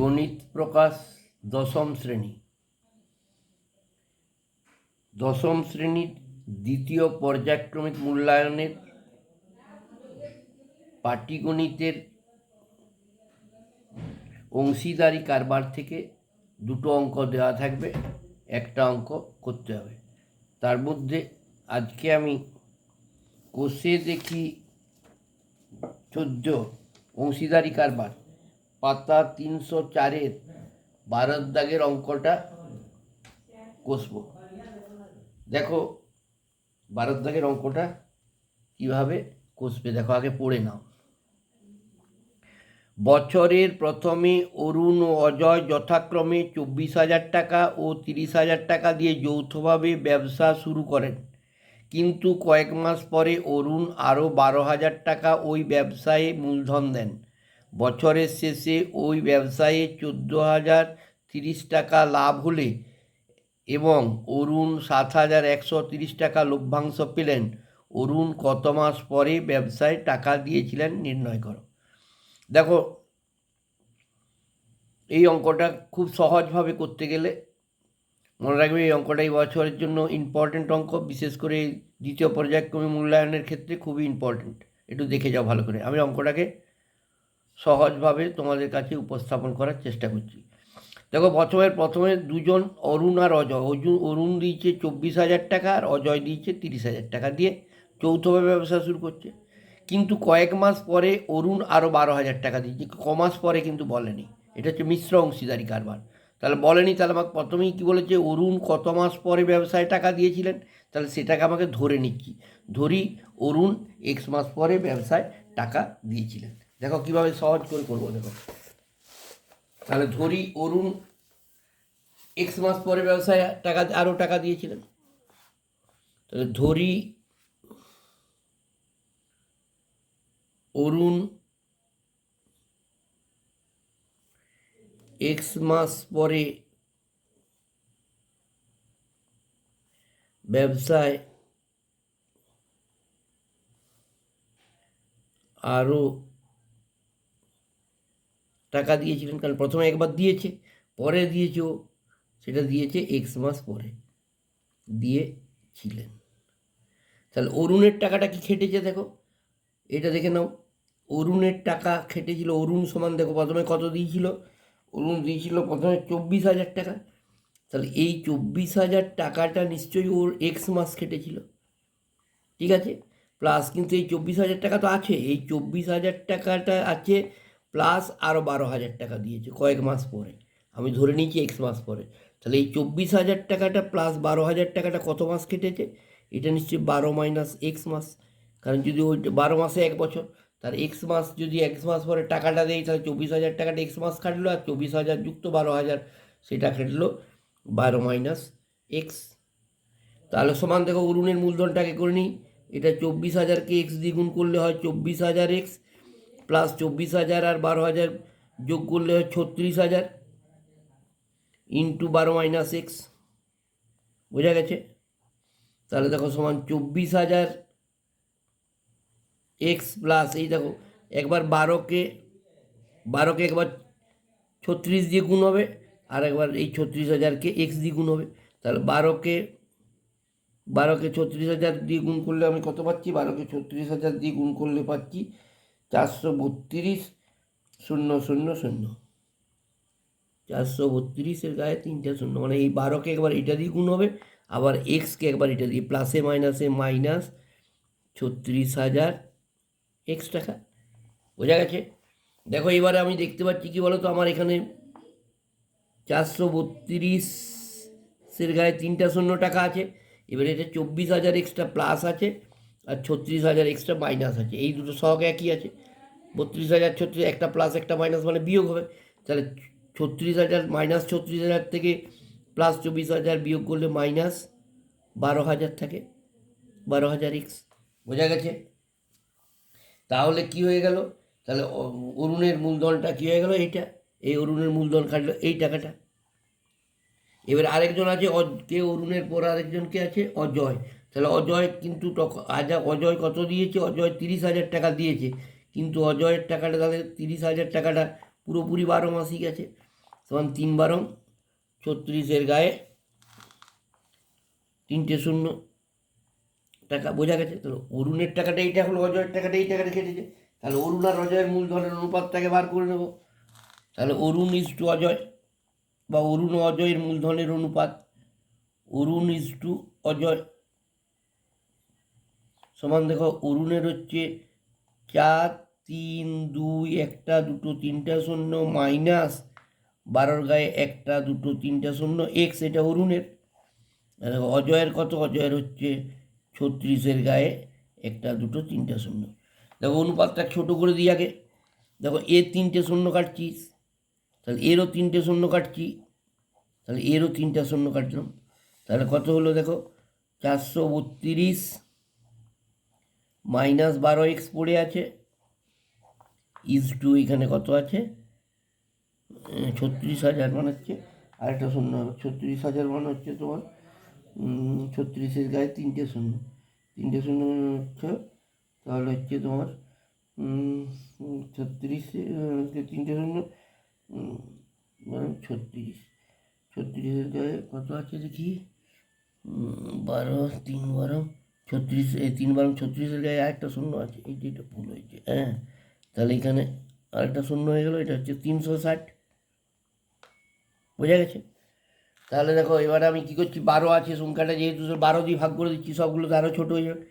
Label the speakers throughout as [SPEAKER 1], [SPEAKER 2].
[SPEAKER 1] গণিত প্রকাশ দশম শ্রেণীর দ্বিতীয় পর্যায়ক্রমিক মূল্যায়নের পাটিগণিতের অংশীদারি কারবার থেকে দুটো অঙ্ক দেওয়া থাকবে, একটা অঙ্ক করতে হবে। তার মধ্যে আজকে আমি কোষে দেখি 14 অংশীদারি কারবার পাতা 304-এর 12 দাগের অঙ্কটা কষব। দেখো 12 দাগের অঙ্কটা কীভাবে কষবে দেখো, আগে পড়ে নাও। বছরের প্রথমে অরুণ ও অজয় যথাক্রমে 24,000 টাকা ও 30,000 টাকা দিয়ে যৌথভাবে ব্যবসা শুরু করেন, কিন্তু কয়েক মাস পরে অরুণ আরও 12,000 টাকা ওই ব্যবসায়ে মূলধন দেন। বছরের শেষে ওই ব্যবসায়ে 14,030 টাকা লাভ হলে এবং অরুণ 7,130 টাকা লভ্যাংশ পেলেন, অরুণ কত মাস পরে ব্যবসায় টাকা দিয়েছিলেন নির্ণয় করো। দেখো এই অঙ্কটা খুব সহজভাবে করতে গেলে মনে রাখবে, এই অঙ্কটা এই বছরের জন্য ইম্পর্টেন্ট অঙ্ক, বিশেষ করে দ্বিতীয় পর্যায়ক্রমিক মূল্যায়নের ক্ষেত্রে খুবই ইম্পর্টেন্ট। একটু দেখে যাও ভালো করে। আমি অঙ্কটাকে সহজভাবে তোমাদের কাছে উপস্থাপন করার চেষ্টা করছি। দেখো প্রথমে দুজন অরুণ আর অজয়, অরুণ দিয়েছে 24,000 টাকা আর অজয় দিয়েছে 30,000 টাকা দিয়ে যৌথভাবে ব্যবসা শুরু করছে, কিন্তু কয়েক মাস পরে অরুণ আরও 12,000 টাকা দিয়েছে। কমাস পরে কিন্তু বলেনি, এটা হচ্ছে মিশ্র অংশীদারি কারবার। তাহলে বলেনি, তাহলে আমাকে প্রথমেই কী বলেছে, অরুণ কত মাস পরে ব্যবসায় টাকা দিয়েছিলেন, তাহলে সেটাকে আমাকে ধরে নিচ্ছি। ধরি অরুণ এক্স মাস পরে ব্যবসায় টাকা দিয়েছিলেন। দেখো কীভাবে সহজ করে করবো। দেখো তাহলে ধরি অরুণ এক্স মাস পরে ব্যবসায় আরও টাকা দিয়েছিলেন। তাহলে ধরি অরুণ এক্স মাস পরে ব্যবসায় আরও টাকা দিয়েছিলেন, কারণ প্রথমে একবার দিয়েছে, পরে দিয়েছে, সেটা দিয়েছে এক্স মাস পরে দিয়েছিলেন। তাহলে অরুণের টাকাটা কি খেটেছে দেখো, এটা দেখে নাও। অরুণের টাকা খেটেছিল, অরুণ সমান দেখো প্রথমে কত দিয়েছিল, অরুণ দিয়েছিল প্রথমে 24,000 টাকা। তাহলে এই 24,000 টাকাটা নিশ্চয়ই ওর এক্স মাস খেটেছিল, ঠিক আছে। প্লাস কিন্তু এই 24,000 টাকা তো আছে, এই 24,000 টাকাটা আছে, প্লাস আরও 12,000 টাকা দিয়েছে কয়েক মাস পরে, আমি ধরে নিয়েছি এক্স মাস পরে। তাহলে এই 24,000 টাকাটা প্লাস 12,000 টাকাটা কত মাস কেটেছে, এটা নিশ্চয়ই 12 মাইনাস এক্স মাস, কারণ যদি ওই 12 মাসে 1 বছর, তার এক্স মাস যদি এক্স মাস পরে টাকাটা দেয়, তাহলে 24,000 টাকাটা এক্স মাস কাটলো, আর 24,000 যুক্ত 12,000 সেটা কাটলো 12 মাইনাস এক্স। তাহলে সমান দেখো অরুণের মূলধনটাকে করে নিই, এটা 24,000কে এক্স দিয়ে গুণ করলে হয় 24,000 এক্স, প্লাস 24,000 আর 12,000 যোগ করলে হয় 36,000 ইন্টু 12 মাইনাস এক্স। বোঝা গেছে? তাহলে দেখো সমান 24,000 এক্স প্লাস এই দেখো একবার 12কে একবার 36 দিয়ে গুণ হবে, আর একবার এই 36,000কে এক্স দিয়ে গুণ হবে। তাহলে 12কে 36,000 দিয়ে গুণ করলে আমি কত পাচ্ছি, 12কে 36,000 দিয়ে গুণ করলে পাচ্ছি 432,000। 432-এর গায়ে 3টা শূন্য, মানে এই 12কে একবার এটা দিয়ে গুণ হবে, আবার এক্সকে একবার এটা দিয়ে, প্লাসে মাইনাসে মাইনাস 36,000 এক্স টাকা। বোঝা গেছে? দেখো এবারে আমি দেখতে পাচ্ছি কি বলো তো, আমার এখানে 432-এর গায়ে 3টা শূন্য টাকা আছে। এবারে এটা 24,000 এক্সট্রা প্লাস আছে, আর 36,000 এক্সট্রা মাইনাস আছে। এই দুটো সহগ একই আছে, 32,000 36, একটা প্লাস একটা মাইনাস মানে বিয়োগ হবে। তাহলে 36,000 মাইনাস 36,000 থেকে প্লাস 24,000 বিয়োগ করলে মাইনাস 12,000 থাকে, 12,000 এক্স। বোঝা গেছে? তাহলে কি হয়ে গেল, তাহলে অরুণের মূলধনটা কী হয়ে গেল, এইটা, এই অরুণের মূলধন কাটলো এই টাকাটা। এবার আরেকজন আছে কে, অরুণের পর আরেকজন কে আছে, অজয়। তাহলে অজয় কিন্তু অজয় কত দিয়েছে, অজয় 30,000 টাকা দিয়েছে, কিন্তু অজয়ের টাকাটা তাহলে 30,000 টাকাটা পুরোপুরি 12 মাসই গেছে। সমান 3 বারং 36 গায়ে 3টে শূন্য টাকা। বোঝা গেছে? তাহলে অরুণের টাকাটা এইটা হলো, অজয়ের টাকাটা এই টাকাটা কেটেছে। তাহলে অরুণ আর অজয়ের মূলধনের অনুপাতটাকে বার করে নেব। তাহলে অরুণ ইজ টু অজয়, বা অরুণ ও অজয়ের মূলধনের অনুপাত, অরুণ ইজ টু অজয় সমান দেখো অরুণের হচ্ছে 4, 3, 2, 1, 2, 3 শূন্য মাইনাস 12 গায়ে 1, 2, 3 শূন্য এক্স, এটা অরুণের। দেখো অজয়ের কত? অজয়ের হচ্ছে 36 গায়ে 1, 2, 3 শূন্য। দেখো অনুপাতটা ছোটো করে দিই আগে। দেখো এর 3টে শূন্য কাটছিস, তাহলে এরও 3টে শূন্য কাটছি, তাহলে এরও 3টা শূন্য কাটলাম। তাহলে কত হলো দেখো 432 মাইনাস 12 এক্স পড়ে আছে ইজ টু এখানে কত আছে 36,000 মানে হচ্ছে আরেকটা শূন্য হবে 36,000 মানে হচ্ছে তোমার 36-এর গায়ে 3টে শূন্য, 3টে শূন্য হচ্ছে তাহলে হচ্ছে তোমার 3টে শূন্য মানে 36-এর গায়ে কত আছে দেখি 12, 3 12, 36, 3 12, 36-এর গায়ে আরেকটা শূন্য আছে, এই যেটা ভুল হয়েছে। হ্যাঁ, তাহলে এখানে আরেকটা শূন্য হয়ে গেল, এটা হচ্ছে 360। বোঝা গেছে? তাহলে দেখো এবারে আমি কী করছি, 12 আছে সংখ্যাটা, যেহেতু 12 দিয়ে ভাগ করে দিচ্ছি, সবগুলো তো আরও ছোটো হয়ে যাবে।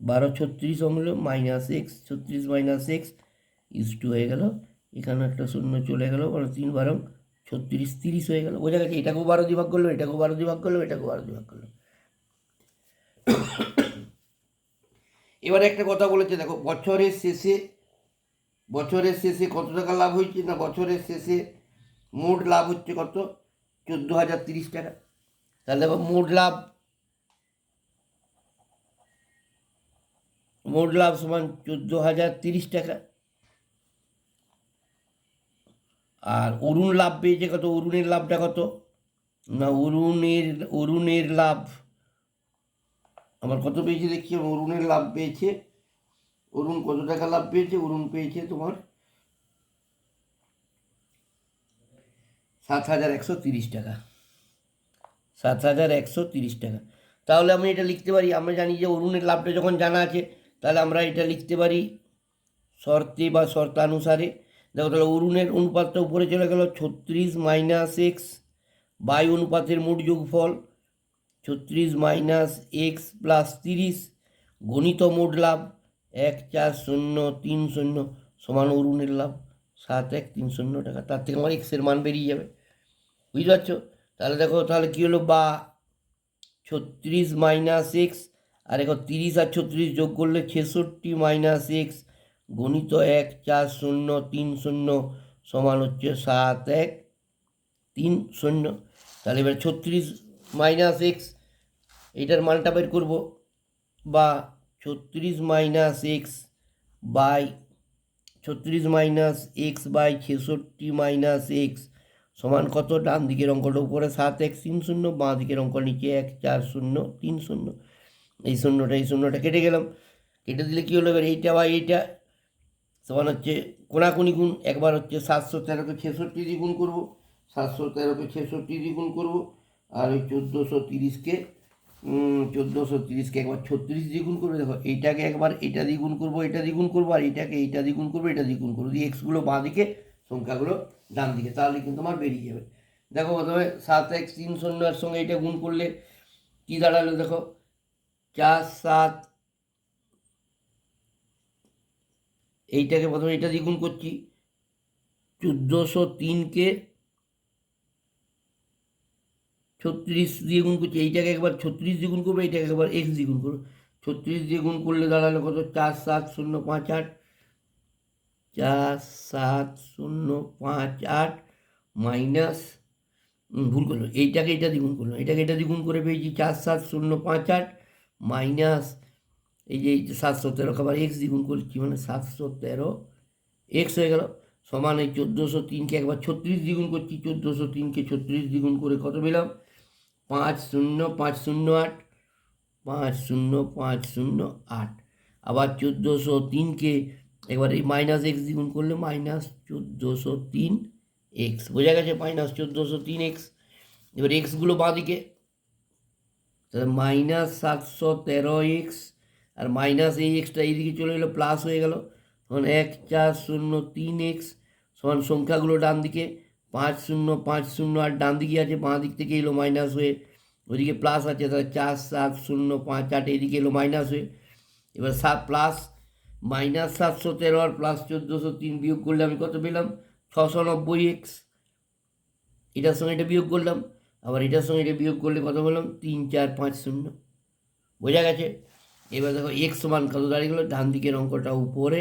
[SPEAKER 1] 12 36 হলো minus x, 36 minus x is two হয়ে গেল, এখানে একটা শূন্য চলে গেল, মানে 3 12 36 30 হয়ে গেল। বোঝা গেছে? এটাকেও 12 দিয়ে ভাগ করলো, এটাকেও 12 দিয়ে ভাগ করলো, এটাকেও 12 দিয়ে ভাগ করলো। এবারে একটা কথা বলেছে দেখো, বছরের শেষে কত টাকা লাভ হয়েছে না, বছরের শেষে মোট লাভ হচ্ছে কত 14,030 টাকা। তাহলে দেখো মোট লাভ সমান 14,030 টাকা। আর অরুণ লাভ পেয়েছে কত? অরুণের লাভটা কত না, অরুণের লাভ আমার কত পেয়েছে দেখছি, অরুণের লাভ পেয়েছে, অরুণ কত টাকা লাভ পেয়েছে? অরুণ পেয়েছে তোমার 7,130 টাকা, 7,130 টাকা। তাহলে আমি এটা লিখতে পারি, আমরা জানি যে অরুণের লাভটা যখন জানা আছে, তাহলে আমরা এটা লিখতে পারি শর্তে বা শর্তানুসারে। দেখো তাহলে অরুণের অনুপাতটা উপরে চলে গেল 36 মাইনাস এক্স বাই অনুপাতের মোট যোগফল 36 মাইনাস এক্স প্লাস 30 গণিত মোট লাভ 1,4,0,3,0 সমান অরুণের লাভ 7,130 টাকা। তার থেকে আমার এক্সের মান বেরিয়ে যাবে। বুঝতে পারছো? তাহলে দেখো তাহলে কী হলো, বা 36 মাইনাস এক্স আর এখন 30 আর 36 যোগ করলে 66 মাইনাস এক্স গণিত 1,4,0,3,0 সমান হচ্ছে 7,130। তাহলে এবার 36 মাইনাস এক্স এইটার মানটা বের করবো, বা 36 minus x by 66 minus x সমান কত? ডান দিকের অঙ্কটা উপরে 7,130, বাঁ দিকের অঙ্ক নিচে 1,4,0,3,0। এই শূন্যটা কেটে গেলাম, কেটে দিলে কী হলো, এবার এইটা বা এইটা সমান হচ্ছে কোনাকুনি গুণ, একবার হচ্ছে 713কে 66 দিয়ে গুণ করবো, 713কে 66 দিয়ে গুণ করবো, আর ওই 1430কে একবার 36 দিয়ে গুণ করবো। দেখো এইটাকে একবার এটা দিয়ে গুণ করবো, এটা দিয়ে গুণ করবো, আর এইটাকে এইটা দিয়ে গুণ করবো, এটা দিয়ে গুণ করবো, দিয়ে এক্সগুলো বাঁ দিকে, সংখ্যাগুলো ডান দিকে, তাহলে কিন্তু আমার বেরিয়ে যাবে। দেখো প্রথমে 7,130 এর সঙ্গে এটা গুণ করলে কী দাঁড়ালো, দেখো 4 7, এইটাকে প্রথমে এটা দিয়ে গুণ করছি, 1403কে 36 দিয়ে গুণ করছি, এইটাকে একবার 36 দিয়ে গুণ করবো, এইটাকে একবার এক্স দিয়ে গুণ করবো। 36 দিয়ে গুণ করলে দাঁড়ালো কত 4,7,0,5,8, 4,7,0,5,8 মাইনাস, ভুল করলো, এইটাকে এটা দিয়ে গুণ করলো, এটাকে এটা দিয়ে গুণ করে পেয়েছি 4,7,0,5,8 মাইনাস এই যে 713 আবার এক্স দিয়ে গুণ করছি, মানে 713 এক্স হয়ে গেল, সমান এই 1403কে একবার 36 দ্বিগুণ করছি, 1403কে 36 দ্বিগুণ করে কত পেলাম 5,0,5,0,8, 5,0,5,0,8। আবার 1403কে একবার এই মাইনাস এক্স দ্বিগুণ করলে -1403 এক্স, বোঝা গেছে? -1403x। এবার এক্সগুলো বাঁ দিকে, তাহলে -713x, আর মাইনাস এই এক্সটা এইদিকে চলে গেলো, প্লাস হয়ে গেল। তখন 1403x সমান সংখ্যাগুলো ডান দিকে 5050, আর ডান দিকে আছে, বাঁ দিক থেকে এলো মাইনাস হয়ে, ওইদিকে প্লাস আছে, তাহলে 4705 এদিকে এলো মাইনাস হয়ে। এবার প্লাস -713 আর +1403 বিয়োগ করলে আমি কত পেলাম? 690x। এটার সঙ্গে এটা বিয়োগ করলাম, আবার এটার সঙ্গে এটা বিয়োগ করলে কত বললাম? 3450। বোঝা গেছে? এবার দেখো এক্স সমান কত দাঁড়িয়ে গেলো? ডান দিকের অঙ্কটা উপরে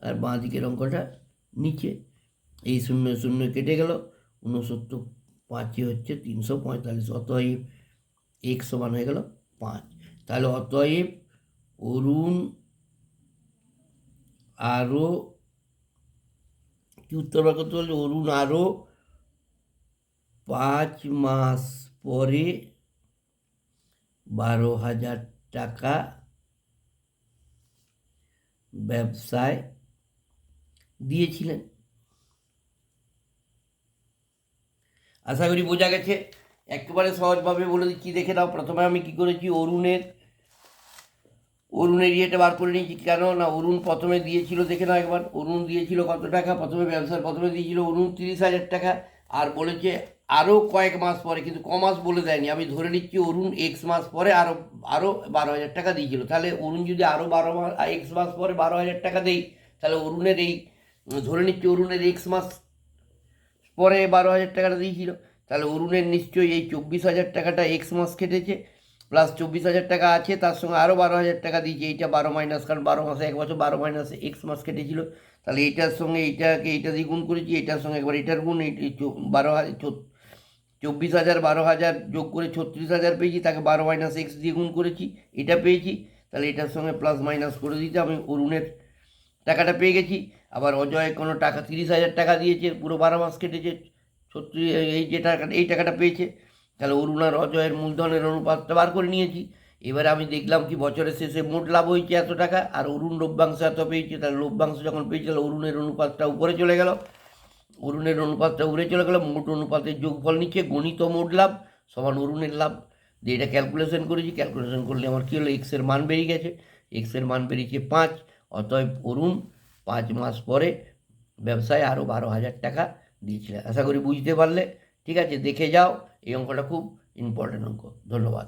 [SPEAKER 1] আর বাঁ দিকের অঙ্কটা নিচে। এই 0 0 কেটে গেল, 69 5 হচ্ছে 345। অতএব এক্স সমান হয়ে গেল 5। তাহলে অতএব অরুণ আরও কি উত্তর বার করতে বলছে? অরুণ আরও 5 মাস পরে 12,000 টাকা ব্যবসায় দিয়েছিলেন। আশা করি বোঝা গেছে। একেবারে সহজভাবে বলে দিচ্ছি, দেখে নাও। প্রথমে আমি কি করেছি, অরুণের ইয়েটা বার করে নিয়েছি। কেন না, অরুণ প্রথমে দিয়েছিল, দেখে নাও একবার। অরুণ দিয়েছিল কত টাকা? প্রথমে ব্যবসার প্রথমে দিয়েছিল অরুণ 30,000 টাকা, আর বলেছে আরও কয়েক মাস পরে, কিন্তু ক মাস বলে দেয়নি। আমি ধরে নিচ্ছি অরুণ এক্স মাস পরে আরও 12,000 টাকা দিয়েছিল। তাহলে অরুণ যদি আরও এক্স মাস পরে 12,000 টাকা দেই, তাহলে অরুণের এই, ধরে নিচ্ছি অরুণের এক্স মাস পরে 12,000 টাকাটা দিয়েছিল, তাহলে অরুণের নিশ্চয়ই এই 24,000 টাকাটা এক্স মাস কেটেছে, প্লাস 24,000 টাকা আছে, তার সঙ্গে আরও 12,000 টাকা দিয়েছে। এইটা 12 মাইনাস, কারণ 12 মাসে এক বছর, 12 মাইনাস এক্স মাস কেটেছিল। তাহলে এইটার সঙ্গে এইটাকে এইটা দিয়ে গুণ করেছি, এটার সঙ্গে একবার এটার গুণ, 24,000 12,000 যোগ করে 36,000 পেয়েছি, তাকে 12 মাইনাস এক্স দিয়ে গুণ করেছি, এটা পেয়েছি। তাহলে এটার সঙ্গে প্লাস মাইনাস করে দিতে আমি অরুণের টাকাটা পেয়ে গেছি। আবার অজয় কোনো টাকা 30,000 টাকা দিয়েছে, পুরো 12 মাস কেটেছে, 36, এই যে টাকাটা, এই টাকাটা পেয়েছে। তাহলে অরুণ আর অজয়ের মূলধনের অনুপাতটা বার করে নিয়েছি। এবারে আমি দেখলাম কি বছরের শেষে মোট লাভ হয়েছে এত টাকা, আর অরুণ লভ্যাংশ এত পেয়েছে। তাহলে লভ্যাংশ যখন পেয়েছে, তাহলে অরুণের অনুপাতটা উপরে চলে গেল, অরুণের অনুপাতটা উপরে চলে গেল, মোট অনুপাতের যোগফল নিচে, গণিত মোট লাভ সমান অরুণের লাভ দিয়ে এটা ক্যালকুলেশন করেছি। ক্যালকুলেশন করলে আমার কী হলো? এক্সের মান বেরিয়ে গেছে, এক্সের মান বেরিয়েছে 5। অতএব অরুণ 5 মাস পরে ব্যবসায় আরও 12,000 টাকা দিয়েছিলেন। আশা করি বুঝতে পারলে। ঠিক আছে, দেখে যাও, এই অঙ্কটা খুব ইম্পর্টেন্ট অঙ্ক। ধন্যবাদ।